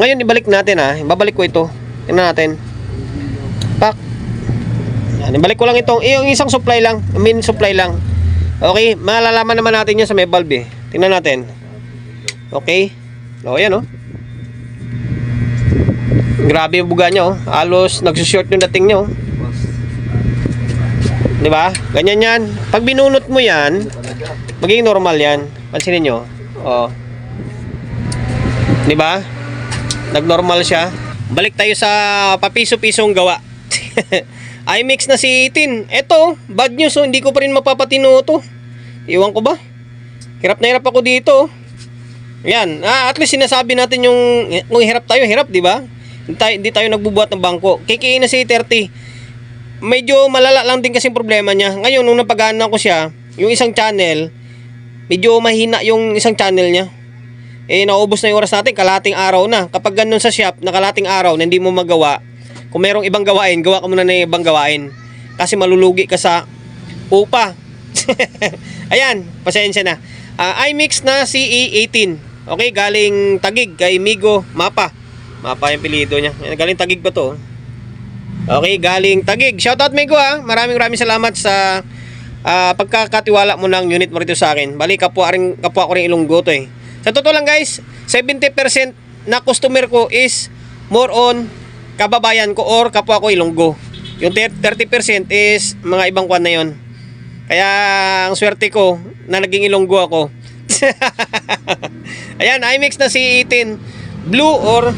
Ngayon ibalik natin Ibabalik ko ito. Tingnan natin. Pak. Yan, ibalik ko lang itong yung isang supply lang, main supply lang. Okay, malalaman naman natin 'yan sa may valve Tingnan natin. Okay. Ayan Grabe yung buga niya Halos nagsushort yung dating niya Di ba? Ganyan yan. Pag binunot mo yan, magiging normal yan. Pansinin nyo. Di ba? Nag-normal siya. Balik tayo sa papiso-pisong gawa. iMix na si Tin. Eto, bad news hindi ko pa rin mapapatino to. Iwan ko ba? Hirap na hirap ako dito. Yan. At least sinasabi natin kung hirap tayo, hirap, di ba? Hindi tayo nagbubuhat ng bangko. KKA na si 30. Medyo malala lang din kasi problema niya. Ngayon, nung napagana ko siya, yung isang channel, medyo mahina yung isang channel niya. Naubos na yung oras natin, kalating araw na. Kapag ganun sa shop, na kalating araw na hindi mo magawa, kung merong ibang gawain, gawa ka muna na ibang gawain. Kasi malulugi ka sa upa. Ayan, pasensya na. iMix na CE18. Okay, galing Tagig, kay Migo Mapa. Mapa yung pilido niya. Galing Tagig pa to. Okay, galing Tagig. Shoutout Migo Maraming salamat sa pagkakatiwala mo ng unit mo rito sa akin. Bali, kapwa ko rin Ilonggo to Sa totoo lang guys, 70% na customer ko is more on kababayan ko or kapwa ko Ilonggo. Yung 30% is mga ibang kwan na yon. Kaya ang swerte ko na naging Ilonggo ako. Ayan, iMix na si 18 blue or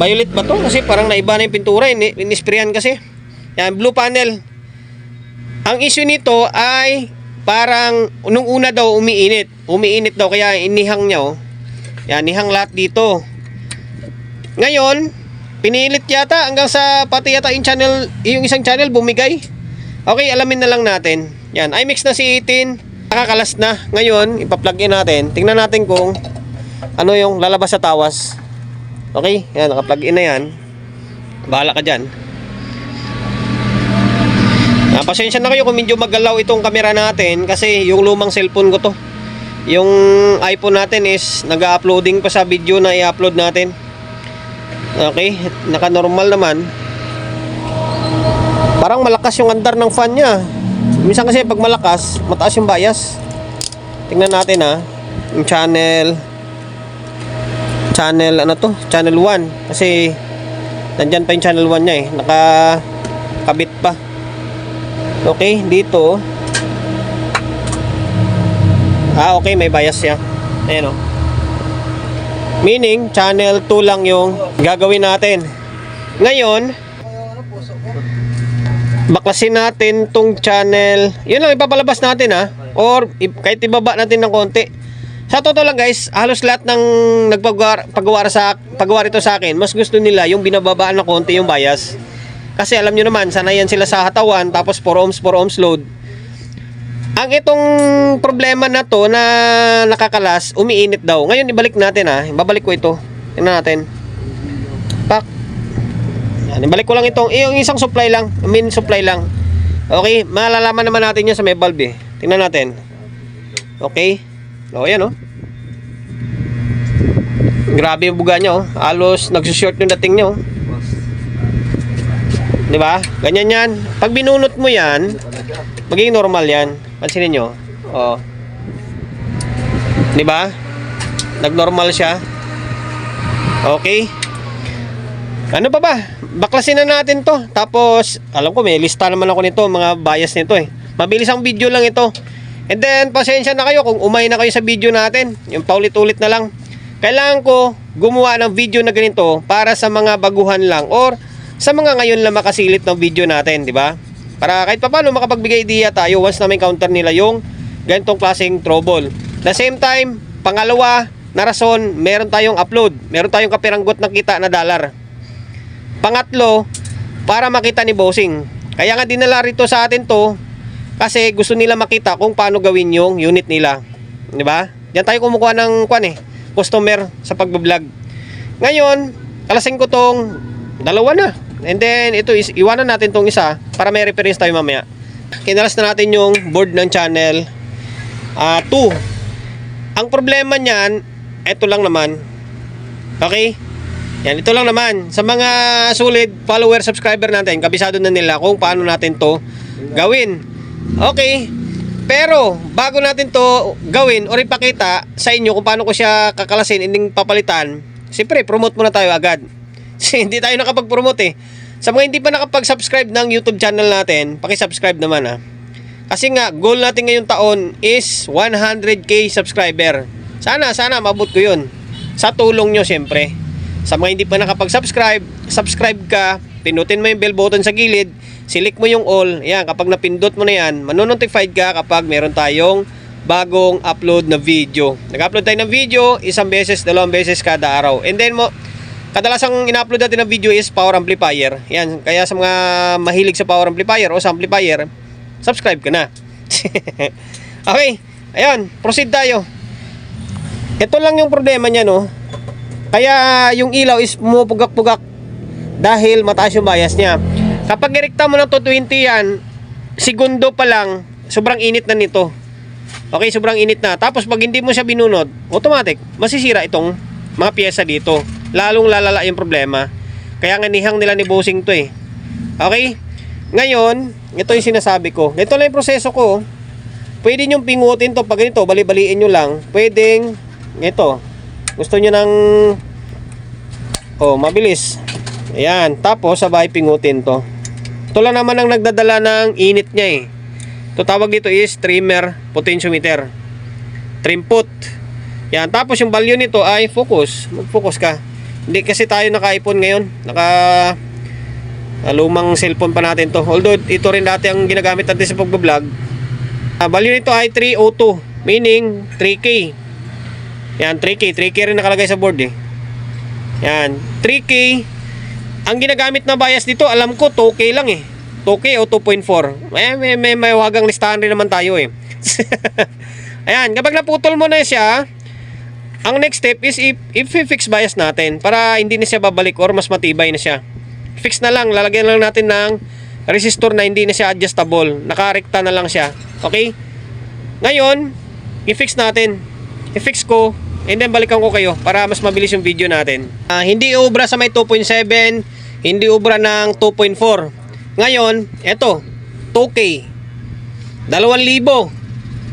violet ba to? Kasi parang naiba na yung pintura. Inisprayan kasi. Yan, blue panel. Ang issue nito ay parang nung una daw umiinit. Umiinit daw kaya inihang niya Yan, nihang lahat dito. Ngayon, pinilit yata hanggang sa pati yata yung isang channel bumigay. Okay, alamin na lang natin. Yan, iMix na si 18. Nakakalas na. Ngayon, ipa-plug in natin. Tingnan natin kung ano yung lalabas sa tawas. Okay, yan, naka-plug in na yan. Bahala ka dyan. Pasensya na kayo kung medyo magalaw itong camera natin kasi yung lumang cellphone ko to. Yung iPhone natin is nag-uploading pa sa video na i-upload natin. Okay, naka-normal naman. Parang malakas yung andar ng fan niya. Minsan kasi pag malakas, mataas yung bias. Tingnan natin yung channel ano to? Channel 1 kasi nandyan pa yung channel 1 niya nakakabit pa. Okay, dito okay, may bias siya. Ayan meaning channel 2 lang yung gagawin natin. Ngayon, baklasin natin tong channel. Yun lang ipapalabas natin or kahit ibaba natin ng konti. Sa totoo lang guys, halos lahat ng paggawa ito sa akin, mas gusto nila yung binababaan na konti yung bias. Kasi alam nyo naman, sanayan sila sa hatawan, tapos 4 ohms load. Ang itong problema na to na nakakalas, umiinit daw. Ngayon ibalik natin Ibabalik ko ito. Tingnan natin. Pak. Yan, ibalik ko lang itong yung isang supply lang, main supply lang. Okay, malalaman naman natin 'yan sa may valve Tingnan natin. Okay. Ayan Grabe yung buga niya Halos nagsushort yung dating niya Di ba? Ganyan yan. Pag binunot mo yan, magiging normal yan. Pansinin nyo. Di ba? Nag-normal siya. Okay. Ano pa ba? Baklasin na natin to. Tapos, alam ko may lista naman ako nito, mga bias nito Mabilis ang video lang ito. And then, pasensya na kayo kung umay na kayo sa video natin. Yung paulit-ulit na lang. Kailangan ko gumawa ng video na ganito para sa mga baguhan lang or sa mga ngayon lang makasilip ng video natin, di ba? Para kahit paano makapagbigay idea tayo once na may counter nila yung ganitong klaseng trouble. The same time, pangalawa na rason, meron tayong upload. Meron tayong kapiranggot na kita na dollar. Pangatlo, para makita ni bossing. Kaya nga dinala rito sa atin to kasi gusto nila makita kung paano gawin yung unit nila. Di ba? Diyan tayo kumukuha ng customer sa pagbablog. Ngayon, kalasing ko tong dalawa na. And then, ito is, iwanan natin tong isa para may reference tayo mamaya. Kinalas na natin yung board ng channel 2. Ang problema niyan, ito lang naman. Okay? Yan, ito lang naman. Sa mga solid follower, subscriber natin, kabisado na nila kung paano natin to gawin. Okay. Pero, bago natin to gawin o ipakita sa inyo kung paano ko siya kakalasin, ending papalitan, siyempre, promote muna tayo agad. Kasi hindi tayo nakapag-promote eh. Sa mga hindi pa nakapag-subscribe ng YouTube channel natin, paki-subscribe naman ha. Kasi nga, goal natin ngayong taon is 100k subscriber. Sana mabot ko yun. Sa tulong nyo siyempre. Sa mga hindi pa nakapag-subscribe, subscribe ka, pinutin mo yung bell button sa gilid, select mo yung all. Yan, kapag napindot mo na yan, manonotified ka kapag meron tayong bagong upload na video. Nag-upload tayo ng video, 1 beses, 2 beses kada araw. And then kadalasang ina-upload natin ng video is power amplifier. Yan, kaya sa mga mahilig sa power amplifier o sa amplifier, subscribe ka na. Okay, ayan, proceed tayo. Ito lang yung problema niya, no? Kaya yung ilaw is pumupugak-pugak dahil mataas yung bias niya. Kapag irekta mo ng 220 yan, segundo pa lang, sobrang init na nito. Okay, sobrang init na. Tapos pag hindi mo siya binunod, automatic, masisira itong mga pyesa dito. Lalong lalala yung problema. Kaya nga nihang nila ni bossing to eh. Okay? Ngayon, ito yung sinasabi ko. Ito lang yung proseso ko. Pwede nyo pingutin to. Pag ganito, bali-baliin nyo lang. Pwedeng, ito. Gusto nyo ng mabilis. Ayan. Tapos, sabay pingutin to. Ito lang naman ang nagdadala ng init niya eh. Ito tawag dito is trimmer potentiometer. Trim pot. Yan. Tapos yung value nito ay focus. Mag-focus ka. Hindi kasi tayo naka-iPhone ngayon. Lumang cellphone pa natin to. Although ito rin dati ang ginagamit natin sa pag-vlog. Value nito ay 302. Meaning 3K. Yan, 3K. 3K rin nakalagay sa board eh. Yan. 3K. Ang ginagamit na bias dito, alam ko 2K lang eh. 2K o 2.4. May wagang listahan rin naman tayo eh. Ayan, kapag naputol mo na siya, ang next step is i-fix bias natin para hindi na siya babalik or mas matibay na siya. Fix na lang, lalagyan lang natin ng resistor na hindi na siya adjustable. Nakarekta na lang siya. Okay? Ngayon, i-fix natin. I-fix ko, and then balikan ko kayo para mas mabilis yung video natin. Hindi ubra sa may 2.7, hindi ubra ng 2.4. Ngayon, eto, 2K. 2,000.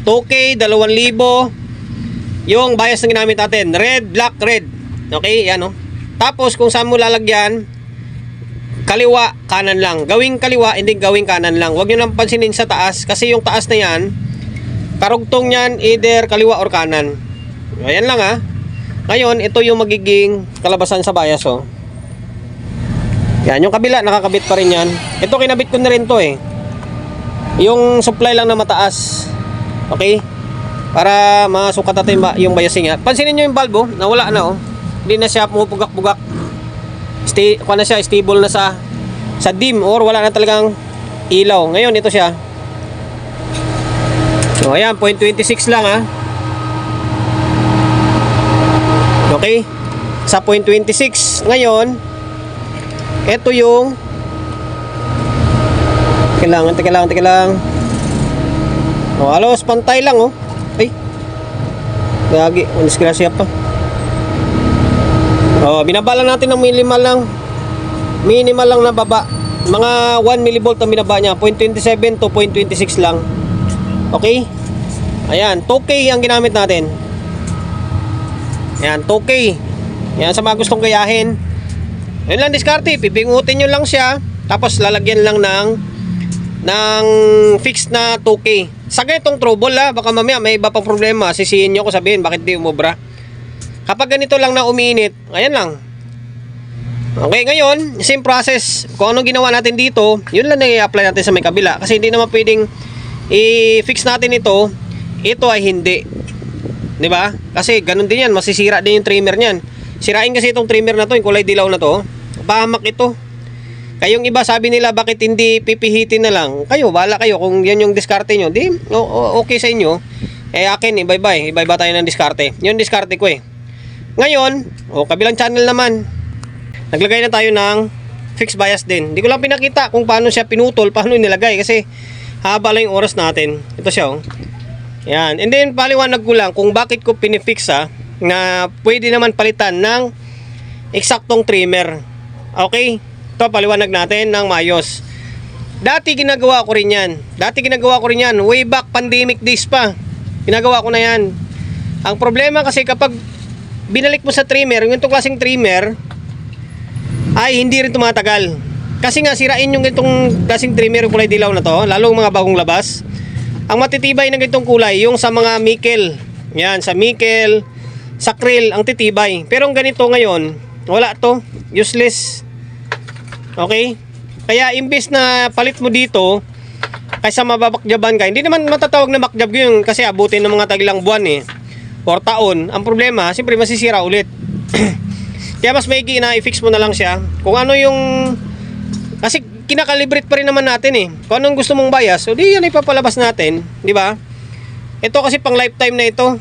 2K, 2,000. Yung bias na ginamit natin, red, black, red. Okay, yan o. Tapos, kung saan mo lalagyan, kaliwa, kanan lang. Gawing kaliwa, hindi gawing kanan lang. Huwag nyo nang pansinin sa taas, kasi yung taas na yan, karugtong yan, either kaliwa or kanan. Ayan lang ha. Ngayon, ito yung magiging kalabasan sa bias oh. Yan, yung kabila, nakakabit pa rin yan. Ito, kinabit ko na rin to eh. Yung supply lang na mataas. Okay? Para masukat natin yung biasing niya. Pansinin nyo yung bulb oh, nawala na oh. Hindi na siya pumupugak-pugak. Kuha na siya, stable na sa dim or wala na talagang ilaw. Ngayon, ito siya. So, ayan, 0.26 lang ha. Okay? Sa 0.26. Ngayon, ito yung Teka lang. Oh, halos pantay lang oh. Ay. Gagi, disgrasya pa. Oh, binaba lang natin ng minimal lang na baba. Mga 1 millivolt ang binaba niya, 0.27 to 0.26 lang. Okay? Ayan, 2K ang ginamit natin. Ayan, 2K. Ayan, sa mga gustong gayahin. Yun lang diskarte, pipingutin nyo lang siya. Tapos lalagyan lang ng fixed na 2K. Sa ganitong trouble baka mamaya may iba pang problema. Sisihin nyo ko sabihin bakit di umubra. Kapag ganito lang na umiinit, ayan lang. Okay, ngayon, same process. Kung anong ginawa natin dito, yun lang na i-apply natin sa may kabila. Kasi hindi naman pwedeng i-fix natin ito ay hindi. Diba? Kasi ganun din yan, masisira din yung trimmer niyan. Sirain kasi itong trimmer na to, yung kulay dilaw na to. Pahamak ito. Kayong iba sabi nila bakit hindi pipihitin na lang. Kayo, bahala kayo kung yan yung diskarte nyo. Di, okay sa inyo. Akin, iba-iba tayo ng diskarte. Yun diskarte ko eh. Ngayon, kabilang channel naman. Naglagay na tayo ng fixed bias din. Hindi ko lang pinakita kung paano siya pinutol, paano nilagay. Kasi haba lang yung oras natin. Ito siya oh. Yan. And then, paliwanag ko lang kung bakit ko pinifix na pwede naman palitan ng eksaktong trimmer. Okay? Ito, paliwanag natin ng maayos. Dati ginagawa ko rin yan. Way back pandemic days pa. Ginagawa ko na yan. Ang problema kasi kapag binalik mo sa trimmer, yung itong klaseng trimmer, ay hindi rin tumatagal. Kasi nga sirain yung itong klaseng trimmer, yung kulay dilaw na to, lalo mga bagong labas. Ang matitibay ng itong kulay, yung sa mga nickel. Yan, sa nickel, sa krill, ang titibay. Pero ang ganito ngayon, wala to. Useless. Okay? Kaya imbis na palit mo dito, kaysa mababakjaban ka, hindi naman matatawag na bakjab yun kasi abutin ng mga tagilang buwan or taon. Ang problema, siyempre masisira ulit. Kaya mas maigi na i-fix mo na lang siya. Kung ano yung, kasi kinakalibrate pa rin naman natin kung anong gusto mong bias, so di yan ipapalabas natin, di ba? Ito kasi pang lifetime na ito.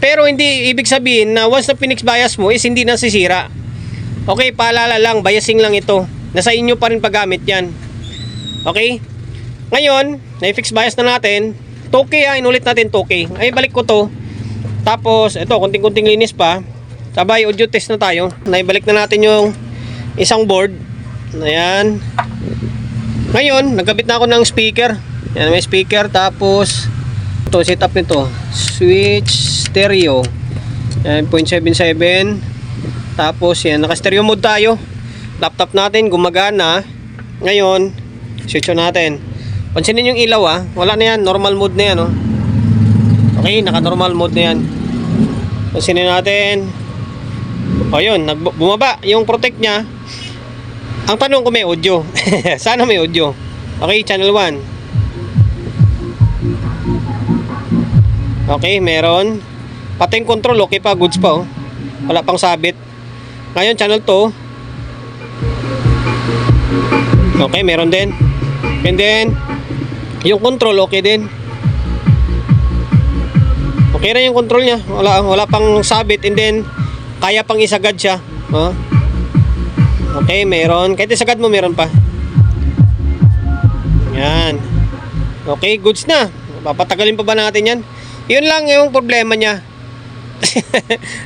Pero hindi ibig sabihin na once na pinix bias mo is hindi nasisira. Okay, paalala lang, biasing lang ito. Nasa inyo pa rin paggamit yan. Okay? Ngayon, na-fix bias na natin. 2K inulit natin 2K. Ay, balik ko to. Tapos, ito, kunting-kunting linis pa. Sabay, audio test na tayo. Naibalik na natin yung isang board. Ayan. Ngayon, nagkabit na ako ng speaker. Ayan, may speaker. Tapos, ito, setup nito. Switch stereo. Ayan, 0.77. Tapos, yan, naka-stereo mode tayo. Laptop natin gumagana. Ngayon, switch on natin. Pansinin yung ilaw wala na yan, normal mode na yan Okay, naka normal mode na yan. Pansinin natin. O yun, bumaba yung protect nya. Ang tanong ko may audio. Sana may audio. Okay, channel 1. Okay, meron. Pati yung control, okay pa, goods pa wala pang sabit. Ngayon, channel 2. Okay, meron din. And then, yung control, okay din. Okay na yung control niya. Wala pang sabit. And then, kaya pang isagad siya. Okay, meron. Kahit isagad mo, meron pa. Yan. Okay, goods na. Papatagalin pa ba natin yan? Yun lang yung problema niya.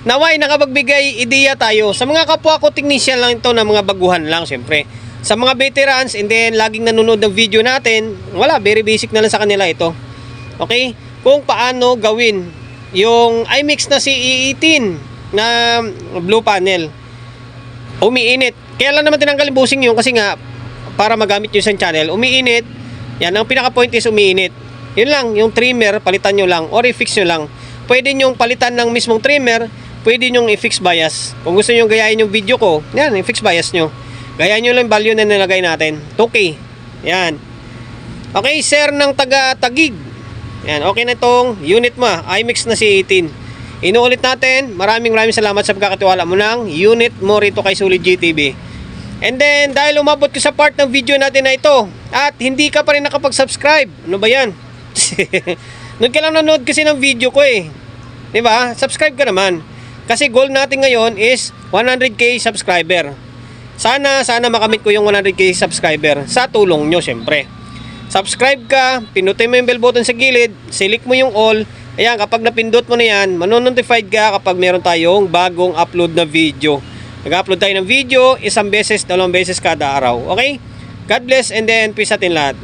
Naway, nakapagbigay ideya tayo. Sa mga kapwa ko, technician lang ito na mga baguhan lang, syempre. Sa mga veterans, and then laging nanonood ng video natin, wala, very basic na lang sa kanila ito. Okay? Kung paano gawin yung iMix na CE18 na blue panel. Umiinit. Kaya lang naman tinanggal yung bushing yun kasi nga, para magamit yun sa channel, umiinit. Yan, ang pinaka-point is umiinit. Yun lang, yung trimmer, palitan nyo lang, or i-fix nyo lang. Pwede nyo palitan ng mismong trimmer, pwede nyo i-fix bias. Kung gusto nyo gayahin yung video ko, yan, i-fix bias nyo. Gaya nyo lang value na nilagay natin. 2K. Yan. Okay, sir ng taga-Tagig. Yan, okay na itong unit mo. iMix na C18. Inuulit natin. Maraming salamat sa pagkakatiwala mo ng unit mo rito kay Solid GTV. And then, dahil umabot ka sa part ng video natin na ito, at hindi ka pa rin nakapag-subscribe. Ano ba yan? Noon ka lang nanood kasi ng video ko Diba? Subscribe ka naman. Kasi goal natin ngayon is 100k subscriber. Sana makamit ko yung 100k subscriber sa tulong nyo, syempre. Subscribe ka, pinutin mo yung bell button sa gilid, select mo yung all. Ayan, kapag napindot mo na yan, manonotified ka kapag meron tayong bagong upload na video. Nag-upload tayo ng video, 1 beses, 2 beses kada araw. Okay? God bless and then peace atin lahat.